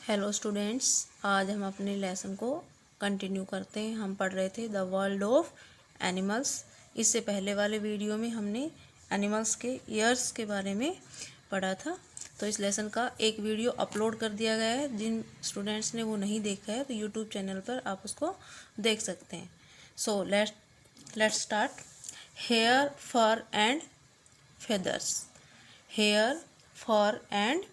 Hello students, आज हम अपने लेसन को कंटिन्यू करते हैं। हम पढ़ रहे थे द वर्ल्ड ऑफ एनिमल्स। इससे पहले वाले वीडियो में हमने एनिमल्स के ईयर्स के बारे में पढ़ा था। तो इस लेसन का एक वीडियो अपलोड कर दिया गया है। जिन स्टूडेंट्स ने वो नहीं देखा है तो यूट्यूब चैनल पर आप उसको देख सकते हैं। So let's start. Hair, fur and feathers. Hair, fur and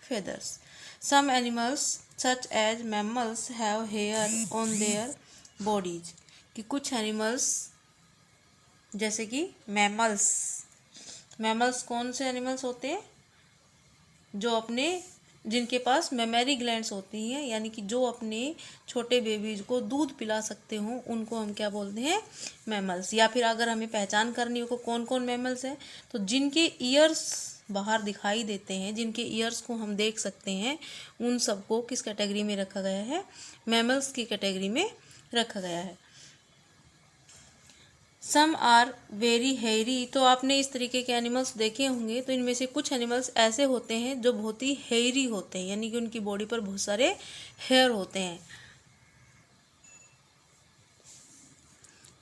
feathers. Some animals such as mammals have hair on their bodies. कि कुछ एनिमल्स जैसे कि मैमल्स कौन से एनिमल्स होते हैं? जिनके पास मेमरी ग्लैंड्स होती हैं, यानी कि जो अपने छोटे बेबीज को दूध पिला सकते हो, उनको हम क्या बोलते हैं? मैमल्स। या फिर अगर हमें पहचान करनी हो कौन कौन मैमल्स हैं, तो जिनके ईयर्स बाहर दिखाई देते हैं, जिनके ईयर्स को हम देख सकते हैं, उन सबको किस कैटेगरी में रखा गया है? मैमल्स की कैटेगरी में रखा गया है। Some are very hairy. तो आपने इस तरीके के एनिमल्स देखे होंगे। तो इनमें से कुछ एनिमल्स ऐसे होते हैं जो बहुत ही हेयरी होते हैं, यानी कि उनकी बॉडी पर बहुत सारे हेयर होते हैं।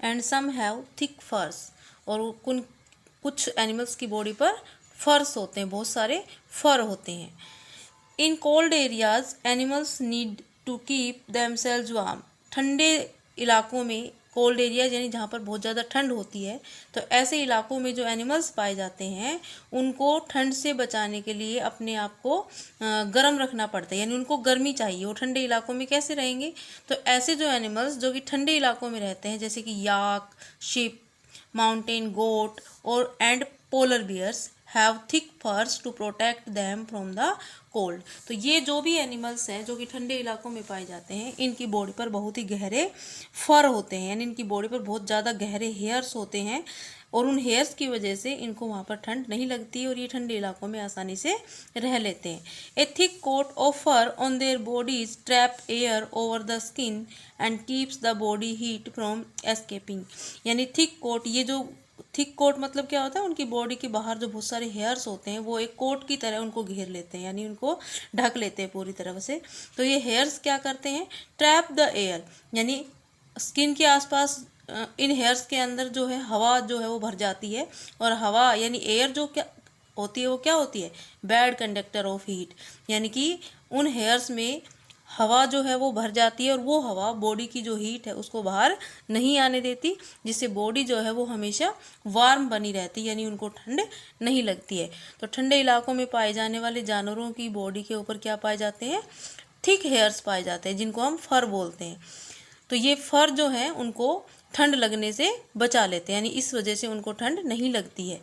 एंड सम हैव थिक फर्स। और कुछ एनिमल्स की बॉडी पर फर्स होते हैं, बहुत सारे फर होते हैं। In cold areas animals need to keep themselves warm. ठंडे इलाकों में, कोल्ड एरियाज यानी जहाँ पर बहुत ज़्यादा ठंड होती है, तो ऐसे इलाकों में जो एनिमल्स पाए जाते हैं उनको ठंड से बचाने के लिए अपने आप को गर्म रखना पड़ता है, यानी उनको गर्मी चाहिए। वो ठंडे इलाकों में कैसे रहेंगे? तो ऐसे जो एनिमल्स जो कि ठंडे इलाकों में रहते हैं, जैसे कि याक, शिप, माउंटेन गोट और and polar bears have thick furs to protect them from the cold. तो ये जो भी एनिमल्स हैं जो कि ठंडे इलाकों में पाए जाते हैं, इनकी बॉडी पर बहुत ही गहरे फर होते हैं, यानी इनकी बॉडी पर बहुत ज़्यादा गहरे हेयर्स होते हैं, और उन हेयर्स की वजह से इनको वहाँ पर ठंड नहीं लगती और ये ठंडे इलाकों में आसानी से रह लेते हैं। A thick coat of fur on their bodies trap air over the skin and keeps the body heat from escaping. यानी थिक कोट, ये जो थिक कोट मतलब क्या होता है? उनकी बॉडी के बाहर जो बहुत सारे हेयर्स होते हैं वो एक कोट की तरह उनको घेर लेते हैं, यानी उनको ढक लेते हैं पूरी तरह से। तो ये हेयर्स क्या करते हैं? ट्रैप द एयर, यानी स्किन के आसपास इन हेयर्स के अंदर जो है हवा जो है वो भर जाती है, और हवा यानी एयर जो क्या होती है, वो क्या होती है? Bad conductor of heat. यानी कि उन हेयर्स में हवा जो है वो भर जाती है, और वो हवा बॉडी की जो हीट है उसको बाहर नहीं आने देती, जिससे बॉडी जो है वो हमेशा वार्म बनी रहती है, यानी उनको ठंड नहीं लगती है। तो ठंडे इलाकों में पाए जाने वाले जानवरों की बॉडी के ऊपर क्या पाए जाते हैं? थिक हेयर्स पाए जाते हैं, जिनको हम फर बोलते हैं। तो ये फर जो है उनको ठंड लगने से बचा लेते हैं, यानी इस वजह से उनको ठंड नहीं लगती है।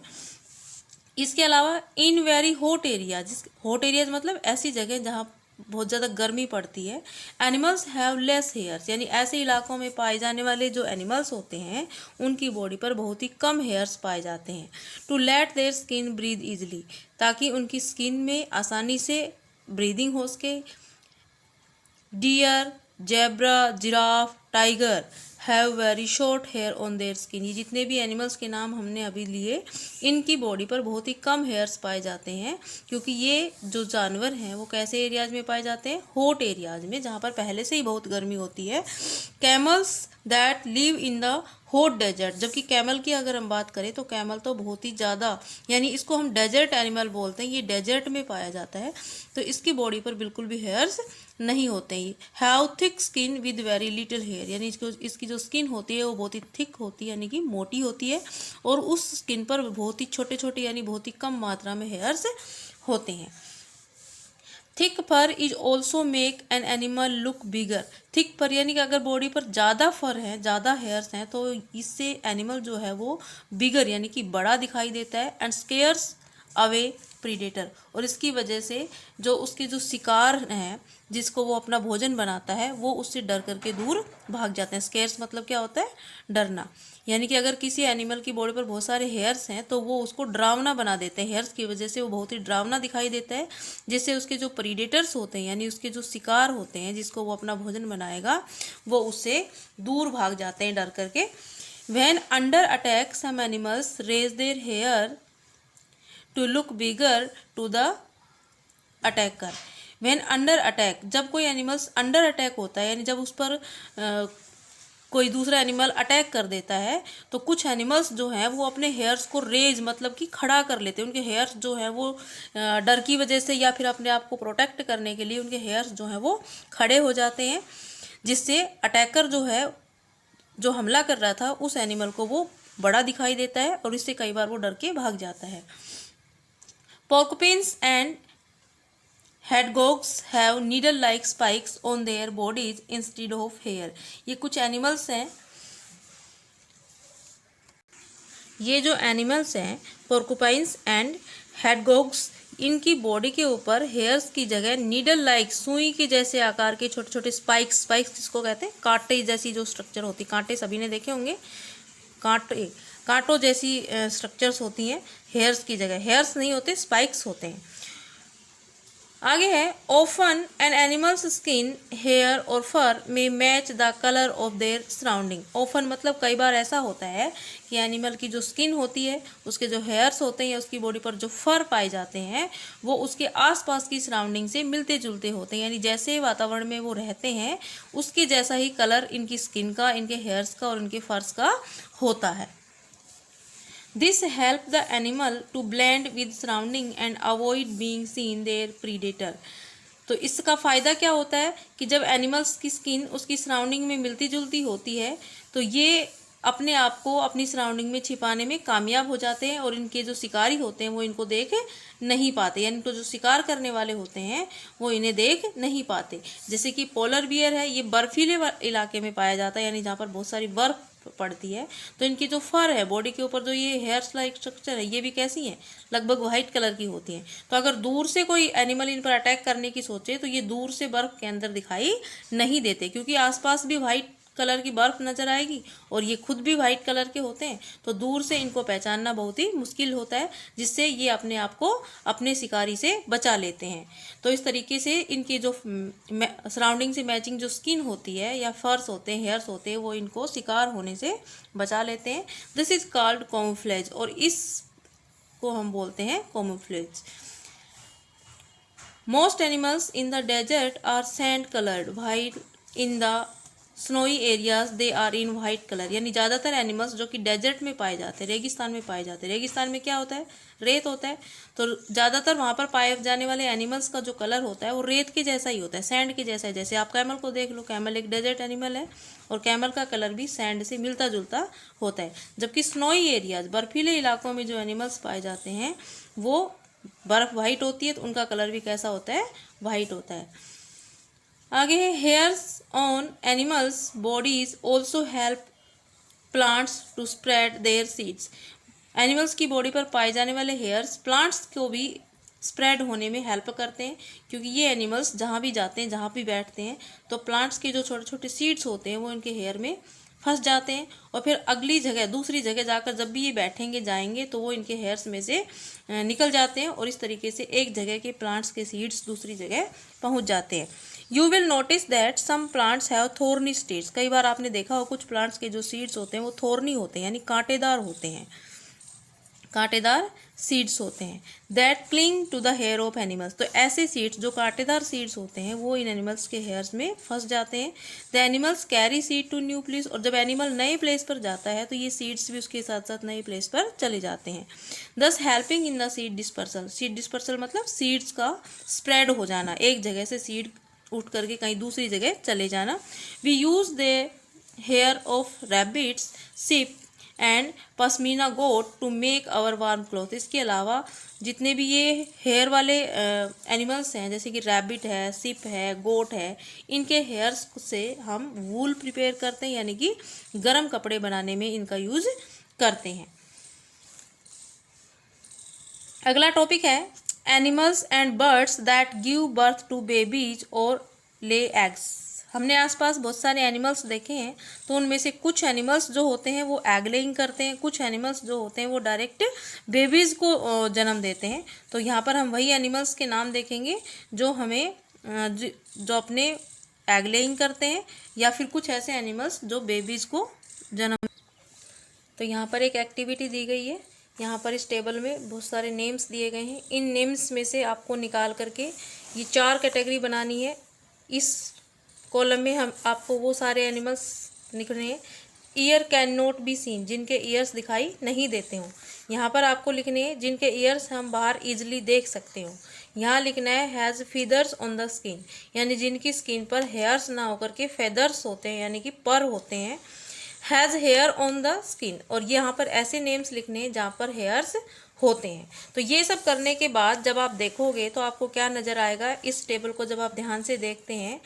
इसके अलावा in very hot areas, hot areas मतलब ऐसी जगह जहाँ बहुत ज़्यादा गर्मी पड़ती है, एनिमल्स हैव लेस हेयर्स, यानी ऐसे इलाकों में पाए जाने वाले जो एनिमल्स होते हैं उनकी बॉडी पर बहुत ही कम हेयर्स पाए जाते हैं। To let their skin breathe easily, ताकि उनकी स्किन में आसानी से ब्रीदिंग हो सके। Deer, zebra, giraffe, tiger have very short hair on their skin. ये जितने भी एनिमल्स के नाम हमने अभी लिए, इनकी बॉडी पर बहुत ही कम हेयर्स पाए जाते हैं, क्योंकि ये जो जानवर हैं वो कैसे एरियाज में पाए जाते हैं? हॉट एरियाज में, जहाँ पर पहले से ही बहुत गर्मी होती है। Camels that live in the hot desert. जबकि कैमल की अगर हम बात करें तो कैमल तो बहुत ही ज़्यादा, यानी इसको हम डेजर्ट एनिमल बोलते हैं, ये डेजर्ट में पाया जाता है, तो इसकी बॉडी पर बिल्कुल भी हेयर्स नहीं होते हैं। Have thick skin with very little hair, यानी इसकी जो स्किन होती है वो बहुत ही थिक होती है, यानी कि मोटी होती है, और उस स्किन पर बहुत ही छोटे छोटे यानी बहुत ही कम मात्रा में हेयर्स होते हैं। Thick fur is also make an animal look bigger. Thick fur यानी कि अगर बॉडी पर ज़्यादा फर है, ज़्यादा हेयर्स हैं, तो इससे एनिमल जो है वो बिगर यानी कि बड़ा दिखाई देता है। एंड स्केयर्स अवे प्रीडेटर, और इसकी वजह से जो उसके जो शिकार हैं जिसको वो अपना भोजन बनाता है, वो उससे डर करके दूर भाग जाते हैं। स्केयर्स मतलब क्या होता है? डरना। यानी कि अगर किसी एनिमल की बॉडी पर बहुत सारे हेयर्स हैं तो वो उसको डरावना बना देते हैं, हेयर्स की वजह से वो बहुत ही डरावना दिखाई देता है, जिससे उसके जो प्रीडेटर्स होते हैं, यानी उसके जो शिकार होते हैं जिसको वो अपना भोजन बनाएगा, वो उससे दूर भाग जाते हैं डर करके। When under attack some animals raise their hair to look bigger to the attacker. When under attack, जब कोई एनिमल्स अंडर अटैक होता है यानी जब उस पर कोई दूसरा एनिमल अटैक कर देता है, तो कुछ एनिमल्स जो हैं वो अपने हेयर्स को रेज मतलब कि खड़ा कर लेते हैं। उनके हेयर्स जो हैं वो डर की वजह से या फिर अपने आप को प्रोटेक्ट करने के लिए उनके हेयर्स जो हैं वो खड़े हो जाते हैं, जिससे अटैकर जो है, जो हमला कर रहा था उस एनिमल को, वो बड़ा दिखाई देता है और इससे कई बार वो डर के भाग जाता है। पोर्कुपिन्स and hedgehogs have needle like spikes on their bodies instead of hair। ये कुछ एनिमल्स हैं, ये जो एनिमल्स हैं पोर्कुपाइंस एंड हेडगॉग्स, इनकी बॉडी के ऊपर हेयर्स की जगह नीडल लाइक सुई के जैसे आकार के छोटे छोटे स्पाइक्स, स्पाइक्स जिसको कहते हैं कांटे जैसी जो स्ट्रक्चर होती, कांटे सभी ने देखे होंगे, कांटों जैसी स्ट्रक्चर्स होती हैं हेयर्स की जगह। हेयर्स नहीं होते, स्पाइक्स होते हैं। आगे है often an animal's skin hair और फर में match the colour of their surrounding. Often मतलब कई बार ऐसा होता है कि एनिमल की जो स्किन होती है, उसके जो हेयर्स होते हैं या उसकी बॉडी पर जो फर पाए जाते हैं, वो उसके आसपास की सराउंडिंग से मिलते जुलते होते हैं, यानी जैसे वातावरण में वो रहते हैं उसके जैसा ही कलर इनकी स्किन का, इनके हेयर्स का और इनके फर्स का होता है। This help the animal to blend with surrounding and avoid being seen their predator। तो इसका फ़ायदा क्या होता है कि जब एनिमल्स की स्किन उसकी सराउंडिंग में मिलती जुलती होती है तो ये अपने आप को अपनी सराउंडिंग में छिपाने में कामयाब हो जाते हैं और इनके जो शिकारी होते हैं वो इनको देख नहीं पाते, यानी इनको जो शिकार करने वाले होते हैं वो इन्हें देख नहीं पाते। जैसे कि पोलर बियर है, ये बर्फीले इलाके में पाया जाता है, यानी जहाँ पर बहुत सारी बर्फ़ पड़ती है, तो इनकी जो फर है बॉडी के ऊपर, जो ये हेयर्स लाइक स्ट्रक्चर है, ये भी कैसी हैं, लगभग वाइट कलर की होती हैं। तो अगर दूर से कोई एनिमल इन पर अटैक करने की सोचे तो ये दूर से बर्फ के अंदर दिखाई नहीं देते, क्योंकि आसपास भी वाइट कलर की बर्फ नजर आएगी और ये खुद भी वाइट कलर के होते हैं, तो दूर से इनको पहचानना बहुत ही मुश्किल होता है, जिससे ये अपने आप को अपने शिकारी से बचा लेते हैं। तो इस तरीके से इनकी जो सराउंडिंग से मैचिंग जो स्किन होती है या फर्स होते हैं, हेयर्स होते हैं, वो इनको शिकार होने से बचा लेते हैं। दिस इज कॉल्ड कैमोफ्लेज, और इस को हम बोलते हैं camouflage. Most animals in the desert are sand coloured white in the snowy areas they are in white colour, यानी ज़्यादातर एनिमल्स जो कि डेजर्ट में पाए जाते हैं, रेगिस्तान में पाए जाते हैं, रेगिस्तान में क्या होता है, रेत होता है, तो ज़्यादातर वहाँ पर पाए जाने वाले एनिमल्स का जो कलर होता है वो रेत के जैसा ही होता है, सैंड के जैसा है। जैसे आप कैमल को देख लो, कैमल एक डेजर्ट एनिमल है और कैमल का कलर भी सैंड से मिलता जुलता होता है। जबकि स्नोई एरियाज, बर्फीले इलाकों में जो एनिमल्स पाए जाते हैं वो बर्फ़ वाइट होती है, तो उनका कलर भी कैसा होता है, वाइट होता है। आगे है hairs on animals bodies also help plants to spread their seeds. Animals की बॉडी पर पाए जाने वाले हेयर्स प्लांट्स को भी स्प्रेड होने में हेल्प करते हैं, क्योंकि ये एनिमल्स जहाँ भी जाते हैं, जहाँ भी बैठते हैं, तो प्लांट्स के जो छोटे छोटे सीड्स होते हैं वो इनके हेयर में फंस जाते हैं और फिर अगली जगह, दूसरी जगह जाकर जब भी ये बैठेंगे जाएंगे तो वो इनके हेयर्स में से निकल जाते हैं और इस तरीके से एक जगह के प्लांट्स के सीड्स दूसरी जगह पहुंच जाते हैं। You will notice that some plants have thorny seeds. कई बार आपने देखा हो कुछ प्लांट्स के जो सीड्स होते हैं वो थोर्नी होते हैं, यानी कांटेदार होते हैं, कांटेदार सीड्स होते हैं। That cling to the hair of animals. तो ऐसे सीड्स जो कांटेदार सीड्स होते हैं वो इन एनिमल्स के हेयर्स में फंस जाते हैं। The animals carry seed to new place. और जब एनिमल नए प्लेस पर जाता है तो ये सीड्स भी उसके साथ साथ नए प्लेस पर चले जाते हैं। दस helping in the seed dispersal. Seed dispersal मतलब सीड्स का स्प्रेड हो जाना, एक जगह से सीड उठ करके कहीं दूसरी जगह चले जाना। We use the hair of rabbits, sheep and pashmina goat to make our warm cloth. इसके अलावा जितने भी ये हेयर वाले एनिमल्स हैं, जैसे कि रैबिट है, शिप है, गोट है, इनके हेयर्स से हम वूल प्रिपेयर करते हैं, यानी कि गर्म कपड़े बनाने में इनका यूज करते हैं। अगला टॉपिक है animals and birds that give birth to babies और ले एग्स। हमने आसपास बहुत सारे एनिमल्स देखे हैं, तो उनमें से कुछ एनिमल्स जो होते हैं वो एग लेइंग करते हैं, कुछ एनिमल्स जो होते हैं वो डायरेक्ट बेबीज़ को जन्म देते हैं। तो यहाँ पर हम वही एनिमल्स के नाम देखेंगे जो हमें जो अपने एग लेइंग करते हैं, या फिर कुछ ऐसे एनिमल्स जो बेबीज़ को जन्म। तो यहाँ पर एक एक्टिविटी दी गई है, यहाँ पर इस टेबल में बहुत सारे नेम्स दिए गए हैं। इन नेम्स में से आपको निकाल करके ये 4 कैटेगरी बनानी है। इस कॉलम में हम आपको वो सारे एनिमल्स लिखने हैं। Year can not be seen, जिनके ईयर्स दिखाई नहीं देते हों। यहाँ पर आपको लिखने हैं जिनके ईयर्स हम बाहर इजीली देख सकते हो। यहाँ लिखना है has feathers on the skin, यानी जिनकी स्किन पर हेयर्स ना होकर के फेदर्स होते हैं, यानी कि पर होते हैं। Has hair on the skin, और यहाँ पर ऐसे नेम्स लिखने हैं जहाँ पर हेयर्स होते हैं। तो ये सब करने के बाद जब आप देखोगे तो आपको क्या नज़र आएगा, इस टेबल को जब आप ध्यान से देखते हैं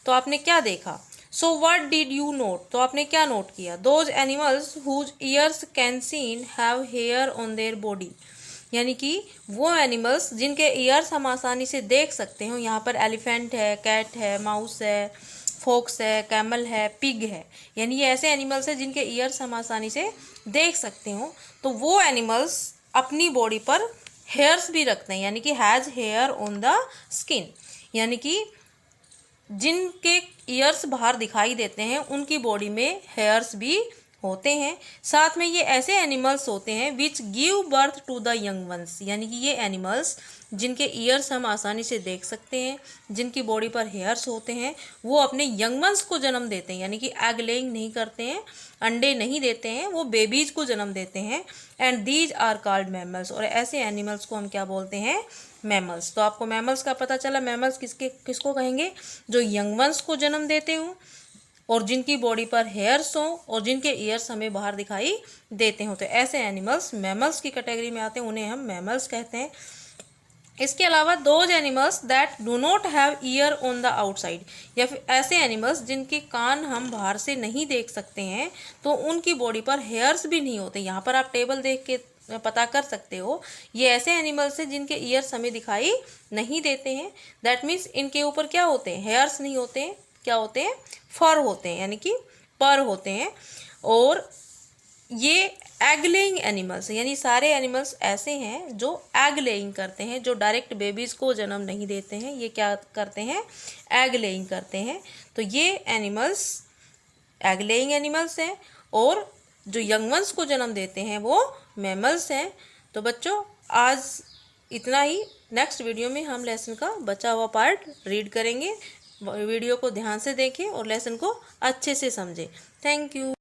तो आपने क्या देखा। So what did you note, तो आपने क्या नोट किया। Those animals whose ears can seen have hair on their body, यानी कि वो एनिमल्स जिनके ईयर्स हम आसानी से देख सकते हो। यहाँ पर एलिफेंट है, कैट है, माउस है, फॉक्स है, कैमल है, पिग है, यानी ये ऐसे एनिमल्स हैं जिनके ईयर्स हम आसानी से देख सकते हो। तो वो एनिमल्स अपनी बॉडी पर हेयर्स भी रखते हैं, यानी कि has hair on the skin, यानी कि जिनके ईयर्स बाहर दिखाई देते हैं उनकी बॉडी में हेयर्स भी होते हैं। साथ में ये ऐसे एनिमल्स होते हैं which give birth to the young ones, यानी कि ये एनिमल्स जिनके ईयर्स हम आसानी से देख सकते हैं, जिनकी बॉडी पर हेयर्स होते हैं, वो अपने यंग वंस को जन्म देते हैं, यानी कि एग लेइंग नहीं करते हैं, अंडे नहीं देते हैं, वो बेबीज को जन्म देते हैं। And these are called mammals, और ऐसे एनिमल्स को हम क्या बोलते हैं, मैमल्स। तो आपको मैमल्स का पता चला। मैमल्स किसको कहेंगे, जो यंग वंस को जन्म देते हों और जिनकी बॉडी पर हेयर्स हों और जिनके ईयर्स हमें बाहर दिखाई देते हों। तो ऐसे एनिमल्स मैमल्स की कैटेगरी में आते हैं, उन्हें हम मैमल्स कहते हैं। इसके अलावा those animals that do not have year on the outside, या फिर ऐसे एनिमल्स जिनके कान हम बाहर से नहीं देख सकते हैं, तो उनकी बॉडी पर हेयर्स भी नहीं होते। यहाँ पर आप टेबल देख के पता कर सकते हो। ये ऐसे एनिमल्स हैं जिनके ईयर्स हमें दिखाई नहीं देते हैं। दैट मीन्स इनके ऊपर क्या होते हैं, हेयर्स नहीं होते हैं, क्या होते हैं, फर होते हैं, यानी कि पर होते हैं। और ये एग लेइंग एनिमल्स, यानी सारे एनिमल्स ऐसे हैं जो एग लेइंग करते हैं, जो डायरेक्ट बेबीज़ को जन्म नहीं देते हैं। ये क्या करते हैं, एग लेइंग करते हैं। तो ये एनिमल्स एग लेइंग एनिमल्स हैं, और जो यंग वंस को जन्म देते हैं वो मैमल्स हैं। तो बच्चों आज इतना ही। नेक्स्ट वीडियो में हम लेसन का बचा हुआ पार्ट रीड करेंगे। वीडियो को ध्यान से देखें और लेसन को अच्छे से समझें। Thank you.